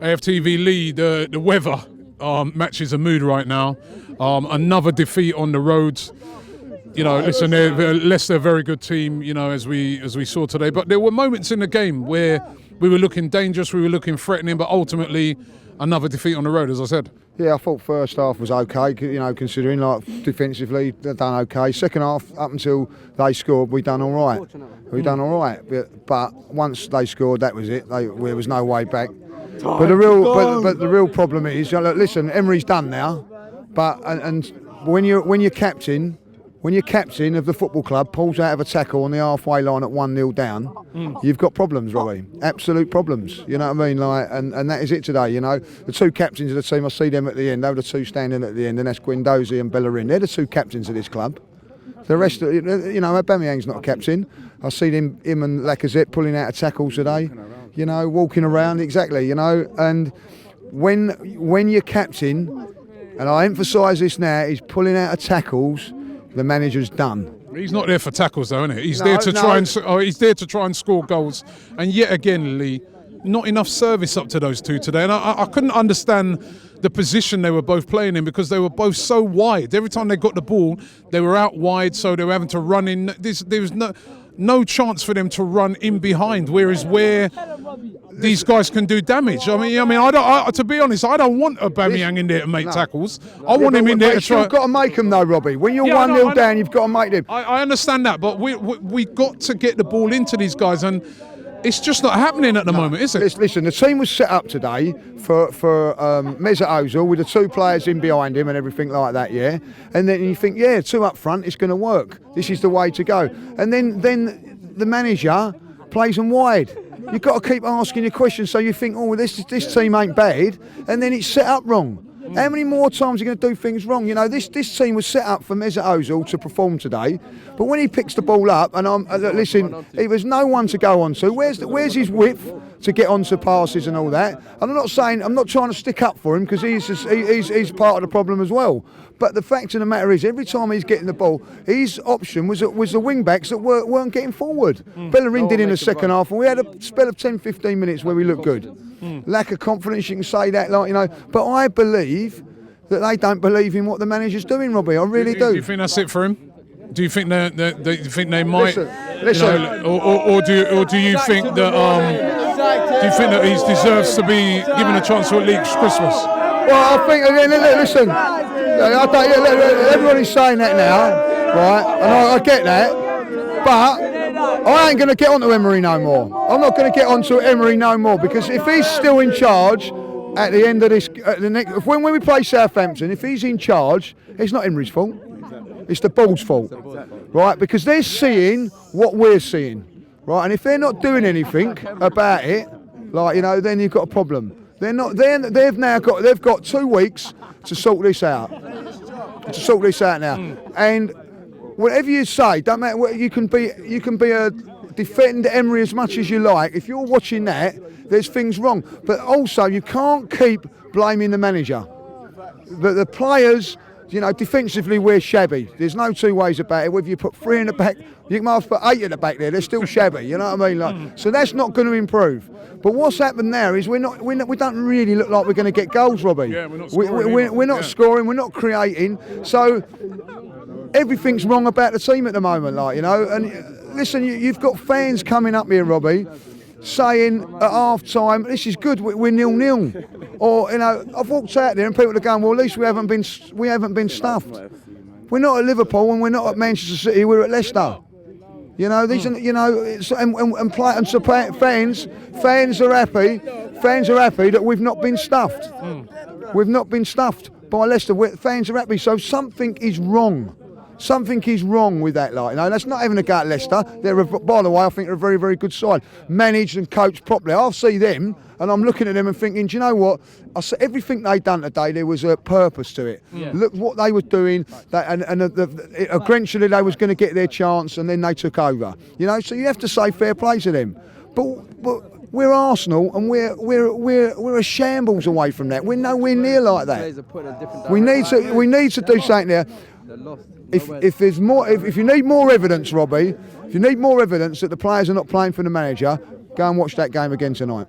AFTV Lee, the weather matches the mood right now. Another defeat on the roads. You know, listen, Leicester, a very good team, you know, as we saw today. But there were moments in the game where we were looking dangerous, we were looking threatening, but ultimately another defeat on the road, as I said. Yeah, I thought first half was okay, you know, considering like defensively they've done okay. Second half, up until they scored, we done all right. We done all right, but once they scored, that was it. There was no way back. But the real problem is, listen, Emery's done now, but and when you're captain of the football club pulls out of a tackle on the halfway line at 1-0 down, you've got problems, Robbie. Absolute problems. You know what I mean? Like, and that is it today. You know, the two captains of the team, I see them at the end. They were the two standing at the end, and that's Guendouzi and Bellerin. They're the two captains of this club. The rest, you know, Aubameyang's not a captain. I see him and Lacazette pulling out of tackles today. You know, walking around, exactly. You know, and when you're captain, and I emphasise this now, is pulling out of tackles. The manager's done. He's not there for tackles, though, isn't he? He's there to try and score goals. And yet again, Lee, not enough service up to those two today. And I couldn't understand the position they were both playing in because they were both so wide. Every time they got the ball, they were out wide, so they were having to run in. There was no chance for them to run in behind. Whereas where these guys can do damage. I mean, to be honest, I don't want Aubameyang in there to make tackles. I want him in there to try. You've got to make them though, Robbie. When you're 1-0 down, you've got to make them. I understand that, but we got to get the ball into these guys, and it's just not happening at the moment, is it? Listen, the team was set up today for Mesut Ozil with the two players in behind him and everything like that, yeah. And then you think, yeah, two up front, it's going to work. This is the way to go. And then the manager plays them wide. You've got to keep asking your questions, so you think, oh, this team ain't bad, and then it's set up wrong. How many more times are you going to do things wrong? You know, this team was set up for Mesut Ozil to perform today, but when he picks the ball up, and listen, he was no one to go on to. Where's his width to get onto passes and all that? And I'm not trying to stick up for him because he's part of the problem as well. But the fact of the matter is, every time he's getting the ball, his option was the wing backs that weren't getting forward. Bellerin did in the second half, and we had a spell of 10-15 minutes where we looked good. Lack of confidence, you can say that, like, you know. But I believe that they don't believe in what the manager's doing, Robbie. I really do. Do you think that's it for him? Do you think they might? Listen. You know, or do you think that he deserves to be given a chance to at least Christmas? Well, I think again. Listen, everybody's saying that now, right? And I get that, but I ain't going to get onto Emery no more. I'm not going to get onto Emery no more because if he's still in charge at the end of this, when we play Southampton, if he's in charge, it's not Emery's fault. It's the board's fault, right? Because they're seeing what we're seeing, right? And if they're not doing anything about it, like, you know, then you've got a problem. They've got 2 weeks to sort this out. And whatever you say, don't matter what you can be a defend Emery as much as you like. If you're watching that, there's things wrong. But also you can't keep blaming the manager. The players, you know, defensively we're shabby. There's no two ways about it. Whether you put 3 in the back, you might put 8 in the back there, they're still shabby, you know what I mean? Like, so that's not going to improve. But what's happened now is we don't really look like we're going to get goals, Robbie. Yeah, we're not scoring. We're not scoring, we're not creating. So everything's wrong about the team at the moment, like, you know. And listen, you've got fans coming up here, Robbie, saying at half time, this is good, we're 0-0. Or, you know, I've walked out there and people are going, well, at least we haven't been stuffed. We're not at Liverpool and we're not at Manchester City, we're at Leicester. You know, these are, you know, fans are happy that we've not been stuffed. We've not been stuffed by Leicester. Fans are happy, so something is wrong. Something is wrong with that, like, you know. That's not having a go at Leicester. By the way, I think they're a very, very good side, managed and coached properly. I'll see them, and I'm looking at them and thinking, do you know what? I said everything they done today, there was a purpose to it. Yeah. Look what they were doing, and eventually they was going to get their chance, and then they took over. You know, so you have to say fair play to them. But we're Arsenal, and we're a shambles away from that. We're nowhere near like that. We need to do something there. If you need more evidence, Robbie, if you need more evidence that the players are not playing for the manager, go and watch that game again tonight.